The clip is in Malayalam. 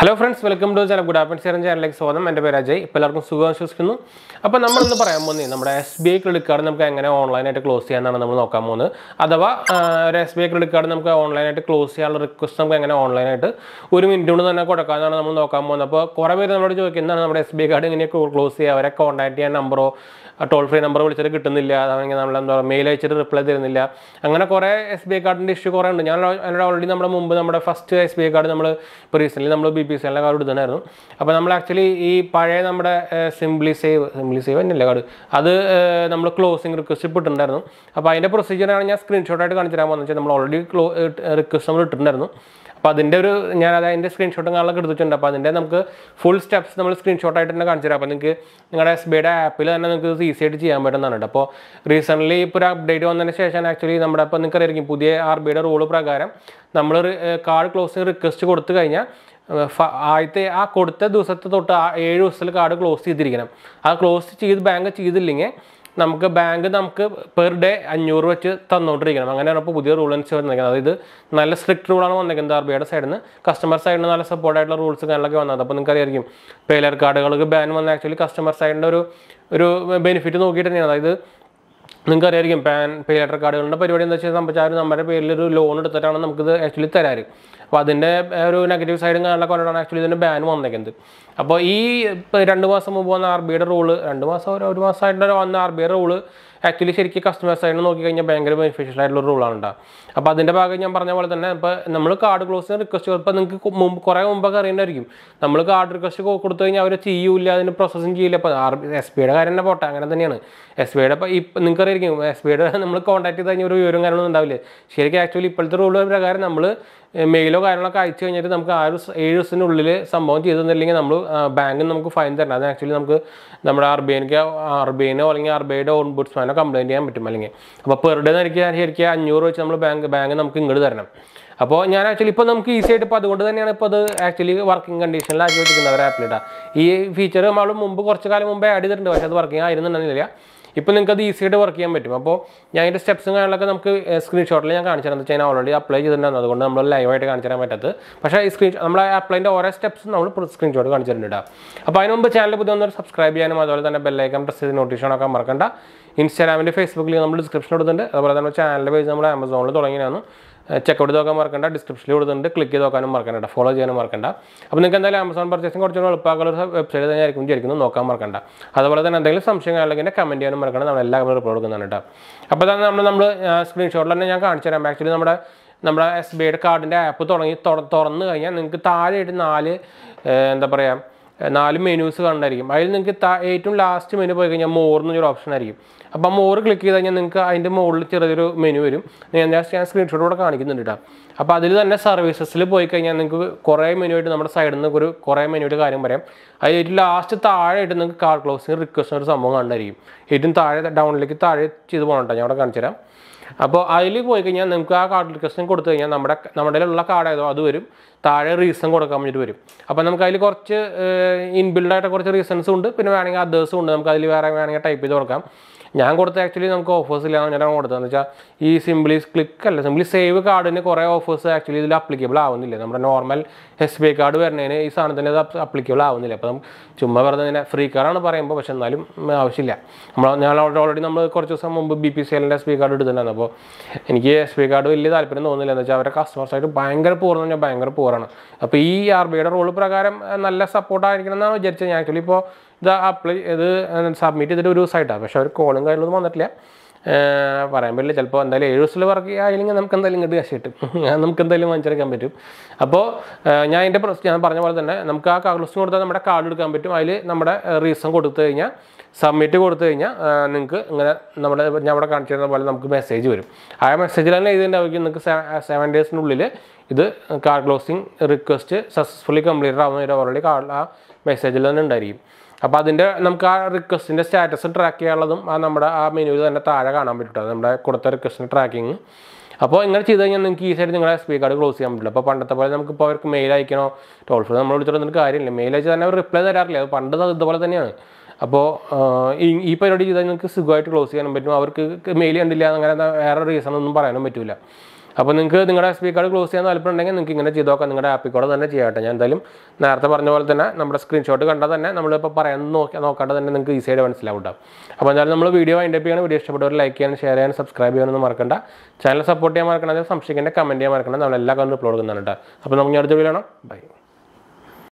Hello friends, welcome to 𝙑𝙤𝙬𝙬𝙯 സ്വാഗതം. എൻ്റെ പേര് അജയ്. ഇപ്പോൾ എല്ലാവർക്കും സുഖം വിശ്വസിക്കുന്നു. അപ്പോൾ നമ്മൾ ഇന്ന് പറയാൻ പോകുന്നത് നമ്മുടെ SBI ക്രെഡിറ്റ് കാർഡ് നമുക്ക് എങ്ങനെ ഓൺലൈനായിട്ട് ക്ലോസ് ചെയ്യാനാണ് നമ്മൾ നോക്കാൻ പോകുന്നത്. അഥവാ ഒരു SBI ക്രെഡിറ്റ് കാർഡ് നമുക്ക് ഓൺലൈനായിട്ട് ക്ലോസ് ചെയ്യാനുള്ള റിക്വസ്റ്റ് നമുക്ക് എങ്ങനെ ഓൺലൈനായിട്ട് ഒരു മിനിറ്റ് കൊണ്ട് തന്നെ കൊടുക്കാനാണ് നമ്മൾ നോക്കാൻ പോകുന്നത്. അപ്പോൾ കുറേ പേര് നമ്മളോട് ചോദിക്കുന്നതാണ് നമ്മുടെ SBI കാർഡ് എങ്ങനെയൊക്കെ ക്ലോസ് ചെയ്യുക, അവരെ കോൺടാക്ട് ചെയ്യാൻ നമ്പറോ ടോൾ ഫ്രീ നമ്പർ വിളിച്ചിട്ട് കിട്ടുന്നില്ല, അതാണെങ്കിൽ നമ്മൾ എന്താ പറയുക മെയിൽ അയച്ചിട്ട് റിപ്ലൈ തരുന്നില്ല, അങ്ങനെ കുറേ SBI കാർഡിൻ്റെ ഇഷ്യൂ കുറേ ഉണ്ട്. ഞാൻ ഓൾറെഡി നമ്മുടെ മുമ്പ് നമ്മുടെ ഫസ്റ്റ് SBI കാർഡ് നമ്മൾ ഇപ്പോൾ റീസെൻ്റ്ലി നമ്മൾ BPCL കാർഡ് എടുത്തിട്ടുണ്ടായിരുന്നു. അപ്പോൾ നമ്മൾ ആക്ച്വലി ഈ പഴയ നമ്മുടെ സിംപ്ലി സേവ് തന്നെയല്ലേ കാർഡ്, അത് നമ്മൾ ക്ലോസിങ് റിക്വസ്റ്റ് ഇട്ടിട്ടുണ്ടായിരുന്നു. അപ്പോൾ അതിൻ്റെ പ്രൊസീജിയറാണ് ഞാൻ സ്ക്രീൻഷോട്ടായിട്ട് കാണിച്ചു തരാൻ പോകുന്നത്. നമ്മൾ ഓൾറെഡി റിക്വസ്റ്റ് നമ്മൾ ഇട്ടിട്ടുണ്ടായിരുന്നു. അപ്പോൾ അതിൻ്റെ അതിൻ്റെ സ്ക്രീൻഷോട്ടും കാര്യങ്ങളൊക്കെ എടുത്തിട്ടുണ്ട്. അപ്പോൾ അതിൻ്റെ നമുക്ക് ഫുൾ സ്റ്റെപ്സ് നമ്മൾ സ്ക്രീൻഷോട്ടായിട്ട് തന്നെ കാണിച്ചു തരാം. അപ്പോൾ നിങ്ങൾക്ക് നിങ്ങളുടെ SBIയുടെ ആപ്പിൽ തന്നെ നിങ്ങൾക്ക് ഇത് ഈസി ആയിട്ട് ചെയ്യാൻ പറ്റുന്നതാണ്. അപ്പോൾ റീസെൻ്റ്ലി ഇപ്പോൾ ഒരു അപ്ഡേറ്റ് വന്നതിന് ശേഷം ആക്ച്വലി നമ്മുടെ ഇപ്പോൾ നിങ്ങൾക്ക് അറിയാം പുതിയ RBIയുടെ റൂള് പ്രകാരം നമ്മൾ കാർഡ് ക്ലോസിങ് റിക്വസ്റ്റ് കൊടുത്തു കഴിഞ്ഞാൽ ആദ്യത്തെ ആ കൊടുത്ത ദിവസത്തെ തൊട്ട് 7 ദിവസത്തിൽ കാർഡ് ക്ലോസ് ചെയ്തിരിക്കണം. അത് ക്ലോസ് ചെയ്ത് ബാങ്ക് ചെയ്തില്ലെങ്കിൽ ബാങ്ക് നമുക്ക് പെർ ഡേ 500 വെച്ച് തന്നുകൊണ്ടിരിക്കണം. അങ്ങനെയാണ് ഇപ്പോൾ പുതിയ റൂൾ അനുസരിച്ച് വന്നിരിക്കുന്നത്. അതായത് നല്ല സ്ട്രിക്റ്റ് റൂളാണ് വന്നിരിക്കുന്നത് RBIയുടെ സൈഡിൽ നിന്ന്. കസ്റ്റമർ സൈഡിൽ നിന്ന് നല്ല സപ്പോർട്ടായിട്ടുള്ള റൂൾസ് കാര്യങ്ങളൊക്കെ വന്നത്. അപ്പോൾ നിങ്ങൾക്ക് അറിയായിരിക്കും പേലർ കാർഡുകൾക്ക് ബാൻ വന്ന ആക്ച്വലി കസ്റ്റമർ സൈഡിൻ്റെ ഒരു ബെനിഫിറ്റ് നോക്കിയിട്ട് തന്നെയാണ്. അതായത് നിങ്ങൾക്ക് അറിയായിരിക്കും പേലർ കാർഡുകളുടെ പരിപാടി എന്താ വെച്ചാൽ സംബന്ധിച്ചാൽ നമ്മുടെ പേരിൽ ഒരു ലോൺ എടുത്തിട്ടാണ് നമുക്കിത് ആക്ച്വലി തരാറ്. അപ്പോൾ അതിൻ്റെ ഒരു നെഗറ്റീവ് സൈഡും കാര്യങ്ങളൊക്കെ കൊണ്ടാണ് ആക്ച്വലി ഇതിൻ്റെ ബാൻ വന്നേക്കുന്നത്. അപ്പോൾ ഈ 2 മാസം മുമ്പ് വന്ന RBIയുടെ റൂള്, 2 മാസം ഒരു മാസമായിട്ട് വന്ന RBIയുടെ റൂള് ആക്ച്വലി ശരിക്കും കസ്റ്റമർ സൈഡിൽ നോക്കിക്കഴിഞ്ഞാൽ ഭയങ്കര ബെനിഫിഷ്യൽ ആയിട്ടുള്ള റൂളാണ് ഉണ്ടാകുക. അപ്പോൾ അതിൻ്റെ ഭാഗം ഞാൻ പറഞ്ഞ പോലെ തന്നെ ഇപ്പോൾ നമ്മൾ കാർഡ് ക്ലോസിന് റിക്വസ്റ്റ് ഇപ്പോൾ നിങ്ങൾക്ക് കുറേ മുമ്പൊക്കെ അറിയേണ്ടായിരിക്കും. നമ്മൾ കാർഡ് റിക്വസ്റ്റ് കൊടുത്തു കഴിഞ്ഞാൽ അവർ ചെയ്യൂല, അതിന് പ്രോസസ്സിങ് ചെയ്യില്ല. ഇപ്പോൾ SBIയുടെ കാര്യം തന്നെ പോട്ടെ, അങ്ങനെ തന്നെയാണ് SBIയുടെ. ഇപ്പോൾ നിങ്ങൾക്ക് അറിയായിരിക്കും SBIയുടെ നമ്മൾ കോൺടാക്ട് ചെയ്ത് കഴിഞ്ഞാൽ ഒരു വിവരം കാര്യങ്ങളൊന്നും ഉണ്ടാവില്ല. ശരിക്കും ആക്ച്വലി ഇപ്പോഴത്തെ റൂൾ പ്രകാരം നമ്മൾ മെയിലോ കാര്യങ്ങളൊക്കെ അയച്ചു കഴിഞ്ഞിട്ട് നമുക്ക് 7 ദിവസത്തിനുള്ളിൽ സംഭവം ചെയ്തു തന്നില്ലെങ്കിൽ നമ്മൾ ബാങ്കിൽ നമുക്ക് ഫൈൻ തരണം. അത് ആക്ച്വലി നമുക്ക് നമ്മുടെ RBIനോ അല്ലെങ്കിൽ RBIയുടെ ഓംബുഡ്സ്മാനോ കംപ്ലയിൻറ്റ് ചെയ്യാൻ പറ്റും. അല്ലെങ്കിൽ അപ്പോൾ പെർ ഡേ ശരിക്കും 500 വെച്ച് നമ്മൾ ബാങ്ക് നമുക്ക് ഇങ്ങോട്ട് തരണം. അപ്പോൾ ഞാൻ ആക്ച്വലി ഇപ്പോൾ നമുക്ക് ഈസി ആയിട്ട് ഇപ്പോൾ അതുകൊണ്ട് തന്നെയാണ് ഇപ്പോൾ അത് ആക്ച്വലി വർക്കിംഗ് കണ്ടീഷനിലാക്കി വെച്ചിരിക്കുന്നത് അവർ ആപ്പിലിട്ടാ. ഈ ഫീച്ചർ നമ്മൾ മുമ്പ് കുറച്ച് കാലം മുമ്പേ ആഡ് ചെയ്തിട്ടുണ്ട്, പക്ഷേ അത് വർക്കിംഗ് ആയിരുന്നുണ്ടെന്നില്ല. ഇപ്പോൾ നിങ്ങൾക്ക് അത് ഈസി ആയിട്ട് വർക്ക് ചെയ്യാൻ പറ്റും. അപ്പോൾ ഞാൻ അതിൻ്റെ സ്റ്റെപ്സും കാര്യങ്ങളൊക്കെ നമുക്ക് സ്ക്രീൻഷോട്ടിൽ ഞാൻ കാണിച്ചു തരാം. ഞാൻ ഓൾറെഡി അപ്ലൈ ചെയ്തിട്ടുണ്ടായിരുന്നു, അതുകൊണ്ട് നമ്മൾ ലൈവായിട്ട് കാണിച്ചു തരാൻ പറ്റത്ത്. പക്ഷേ ഈ നമ്മൾ അപ്ലൈൻ്റെ ഓരോ സ്റ്റെപ്സും നമ്മൾ സ്ക്രീൻഷോട്ട് കാണിച്ചു തരുന്നുണ്ട്. അപ്പോൾ അതിന് മുമ്പ് ചാനൽ പുതിയ ഒന്ന് സബ്സ്ക്രൈബ് ചെയ്യാനും അതുപോലെ തന്നെ ബെല്ലൈക്കൺ പ്രസ് ചെയ്ത് നോട്ടിഫിക്കേഷൻ ഒക്കെ മറക്കണ്ട. ഇൻസ്റ്റാഗ്രാമിൻ്റെ ഫേസ്ബുക്കിൽ നമ്മൾ ഡിസ്ക്രിപ്ഷൻ കൊടുത്തിട്ടുണ്ട്. അതുപോലെ തന്നെ ചാനലിൻ്റെ പേജ് നമ്മൾ ആമസോണിൽ തുടങ്ങിയാണ്. ചെക്കൗട്ട് നോക്കാൻ മറക്കണ്ട, ഡിസ്ക്രിപ്ഷനിൽ കൊടുത്തിട്ടുണ്ട്, ക്ലിക്ക് ചെയ്ത് നോക്കാനും മറക്കണ്ട, ഫോളോ ചെയ്യാനും മറക്കണ്ട. അപ്പോൾ നിങ്ങൾക്ക് എന്തായാലും ആമസോൺ പർച്ചേസിങ് കുറച്ചുകൂടി എളുപ്പമാക്കുള്ള ഒരു വെബ്സൈറ്റ് തന്നെ ആയിരിക്കും വിചാരിക്കുന്നു, നോക്കാൻ മറക്കണ്ട. അതുപോലെ തന്നെ എന്തെങ്കിലും സംശയം അല്ലെങ്കിൽ കമൻറ്റ് ചെയ്യാനും മറക്കണ്ട, നമ്മൾ എല്ലാവരും റിപ്ലൈ കൊടുക്കുന്നുണ്ട് കേട്ടോ. അപ്പോൾ തന്നെ നമ്മൾ സ്ക്രീൻഷോട്ടിൽ തന്നെ ഞാൻ കാണിച്ചു തരാം. ആക്ച്വലി നമ്മുടെ SBIയുടെ കാർഡിൻ്റെ ആപ്പ് തുറന്നു കഴിഞ്ഞാൽ നിങ്ങൾക്ക് താഴെയായിട്ട് 4 മെനൂസ് കണ്ടായിരിക്കും. അതിൽ നിങ്ങൾക്ക് ഏറ്റവും ലാസ്റ്റ് മെനു പോയി കഴിഞ്ഞാൽ മോർ എന്നൊരു ഓപ്ഷൻ ആയിരിക്കും. അപ്പോൾ മോർ ക്ലിക്ക് ചെയ്ത് കഴിഞ്ഞാൽ നിങ്ങൾക്ക് അതിൻ്റെ മുകളിൽ ചെറിയൊരു മെനു വരും. ഞാൻ സ്ക്രീൻഷോട്ട് കൂടെ കാണിക്കുന്നുണ്ട് കേട്ടോ. അപ്പോൾ അതിൽ തന്നെ സർവീസസിൽ പോയി കഴിഞ്ഞാൽ നിങ്ങൾക്ക് കുറേ മെനു ആയിട്ട് നമ്മുടെ സൈഡിൽ നിന്ന് കുറേ മെനുവിൻ്റെ കാര്യം പറയാം. അതിൽ ഏറ്റവും ലാസ്റ്റ് താഴെയായിട്ട് നിങ്ങൾക്ക് കാർഡ് ക്ലോസിങ് റിക്വസ്റ്റ് ഒരു സംഭവം കണ്ടായിരിക്കും. ഏറ്റവും ഡൗണിലേക്ക് താഴെ ചെയ്ത് പോകണം. ഞാൻ അവിടെ കാണിച്ചു തരാം. അപ്പോൾ അതിൽ പോയി കഴിഞ്ഞാൽ നിങ്ങൾക്ക് ആ കാർഡ് റിക്വസ്റ്റിന് കൊടുത്തു കഴിഞ്ഞാൽ നമ്മുടെ ഉള്ള കാർഡ് ഏതോ അത് വരും, താഴെ റീസൺ കൊടുക്കാൻ വേണ്ടിയിട്ട് വരും. അപ്പോൾ നമുക്ക് അതിൽ കുറച്ച് ഇൻബിൽഡായിട്ട് കുറച്ച് റീസൺസും ഉണ്ട്, പിന്നെ വേണമെങ്കിൽ അതേഴ്സും ഉണ്ട്. നമുക്ക് അതിൽ വേണമെങ്കിൽ ടൈപ്പ് ചെയ്ത് കൊടുക്കാം. ഞാൻ കൊടുത്ത ആക്ച്വലി നമുക്ക് ഓഫേഴ്സ് ഇല്ലാന്ന് ഞാനാണ് കൊടുത്തതെന്ന് വെച്ചാൽ ഈ സിംപ്ലി സേവ് കാർഡിന് കുറേ ഓഫേഴ്സ് ആക്ച്വലി ഇതിൽ അപ്ലിക്കബിൾ ആവുന്നില്ല. നമ്മുടെ നോർമൽ SBI കാർഡ് വരുന്നതിന് ഈ സാധനത്തിന് അത് അപ്ലിക്കബിൾ ആവുന്നില്ല. അപ്പം ചുമ്മാ വെറുതെ ഫ്രീ കാർഡാണ് പറയുമ്പോൾ, പക്ഷെ എന്നാലും ആവശ്യമില്ല. ഞാൻ ഓൾറെഡി നമ്മൾ കുറച്ച് ദിവസം മുമ്പ് BPCLൻ്റെ SBI കാർഡ് എടുത്തിട്ടുണ്ടായിരുന്നു. അപ്പോൾ എനിക്ക് SBI കാർഡ് വലിയ താല്പര്യം തോന്നുന്നില്ല. എന്ന് വെച്ചാൽ അവരുടെ കസ്റ്റമേഴ്സായിട്ട് ഭയങ്കര പൂർന്ന് പറഞ്ഞാൽ ഭയങ്കര പൂറാണ്. അപ്പോൾ ഈ RBIയുടെ റൂൾ പ്രകാരം നല്ല സപ്പോർട്ടായിരിക്കണം എന്നാണ് വിചാരിച്ചത്. ഞാൻ ആക്ച്വലി ഇപ്പോൾ ഇത് സബ്മിറ്റ് ചെയ്തിട്ട് ഒരു ദിവസമായിട്ടാണ്, പക്ഷേ അവർ കോളും കാര്യങ്ങളൊന്നും വന്നിട്ടില്ല. പറയാൻ പറ്റില്ല, ചിലപ്പോൾ എന്തായാലും 7 ദിവസത്തിൽ വർക്ക് ആയില്ലെങ്കിൽ നമുക്ക് എന്തായാലും ഇങ്ങോട്ട് കാശ് കിട്ടും, നമുക്ക് എന്തായാലും വാങ്ങിച്ചെടുക്കാൻ പറ്റും. അപ്പോൾ ഞാൻ പറഞ്ഞ പോലെ തന്നെ നമുക്ക് ആ കാർഡ് ലിസ്റ്റ് കൊടുത്താൽ നമ്മുടെ കാർഡ് എടുക്കാൻ പറ്റും. അതിൽ നമ്മുടെ റീസൺ കൊടുത്തു കഴിഞ്ഞാൽ സബ്മിറ്റ് കൊടുത്തു കഴിഞ്ഞാൽ നിങ്ങൾക്ക് ഇങ്ങനെ ഞാൻ അവിടെ കാണിച്ചു തരുന്ന പോലെ നമുക്ക് മെസ്സേജ് വരും. ആ മെസ്സേജിൽ തന്നെ ഇതിൻ്റെയായിരിക്കും നിങ്ങൾക്ക് 7 ഡേയ്സിനുള്ളിൽ ഇത് card closing request successfully complete ആവുന്ന ഓൾറെഡി ആ മെസ്സേജിൽ തന്നെ ഉണ്ടായിരിക്കും. അപ്പോൾ അതിൻ്റെ നമുക്ക് ആ റിക്വസ്റ്റിൻ്റെ സ്റ്റാറ്റസ് ട്രാക്ക് ചെയ്യാനുള്ളതും നമ്മുടെ ആ മെനുവിൽ തന്നെ താഴെ കാണാൻ പറ്റും, നമ്മുടെ കൊടുത്ത റിക്വസ്റ്റിൻ്റെ ട്രാക്കിങ്. അപ്പോൾ ഇങ്ങനെ ചെയ്ത് കഴിഞ്ഞാൽ നിങ്ങൾക്ക് ഈസിയായിട്ട് നിങ്ങളുടെ SBI കാർഡ് ക്ലോസ് ചെയ്യാൻ പറ്റില്ല. അപ്പോൾ പണ്ടത്തെ പോലെ നമുക്കിപ്പോൾ അവർക്ക് മെയിൽ അയക്കണോ ടോൾ ഫ്രീ നമ്മൾ വിളിച്ചിട്ട് കാര്യമില്ല. മെയിൽ അയച്ചാൽ തന്നെ അവർ റിപ്ലൈ തരാറില്ല. അത് പണ്ട് ഇതുപോലെ തന്നെയാണ്. അപ്പോൾ ഈ പരിപാടി ചെയ്താൽ നിങ്ങൾക്ക് സുഖമായിട്ട് ക്ലോസ് ചെയ്യാനും പറ്റും. അവർക്ക് മെയിൽ കണ്ടില്ല അങ്ങനെ വേറെ റീസൺ ഒന്നും പറയാനും പറ്റില്ല. അപ്പോൾ നിങ്ങൾക്ക് നിങ്ങളുടെ SBI കാർഡ് ക്ലോസ് ചെയ്യാൻ താല്പര്യമുണ്ടെങ്കിൽ നിങ്ങൾക്ക് ഇങ്ങനെ ചെയ്ത് നോക്കാം. നിങ്ങളുടെ ആപ്പിൽ കൂടെ തന്നെ ചെയ്യട്ടെ. ഞാൻ എന്തായാലും നേരത്തെ പറഞ്ഞ പോലെ തന്നെ നമ്മുടെ സ്ക്രീൻഷോട്ട് കണ്ടാൽ തന്നെ നമ്മളിപ്പോൾ പറയാൻ നോക്കാണ്ട് തന്നെ നിങ്ങൾക്ക് ഈസിയായിട്ട് മനസ്സിലാവും. അപ്പോൾ എന്തായാലും നമ്മൾ വീഡിയോ വൈൻഡപ്പ് ചെയ്യണം. വീഡിയോ ഇഷ്ടപ്പെട്ടവർ ലൈക്ക് ചെയ്യാനും ഷെയർ ചെയ്യാനും സബ്സ്ക്രൈബ് ചെയ്യാനൊന്നും മറക്കണ്ട. ചാനൽ സപ്പോർട്ട് ചെയ്യാൻ മറക്കണം. സംശയിക്കേണ്ട കമൻറ്റ് ചെയ്യാൻ മറക്കണം. നമ്മളെല്ലാ കാര്യങ്ങളും അപ്ലോഡ് ചെയ്യുന്നുണ്ട്. അപ്പോൾ നമുക്ക് അടുത്ത വീഡിയോ കാണാം. ബൈ.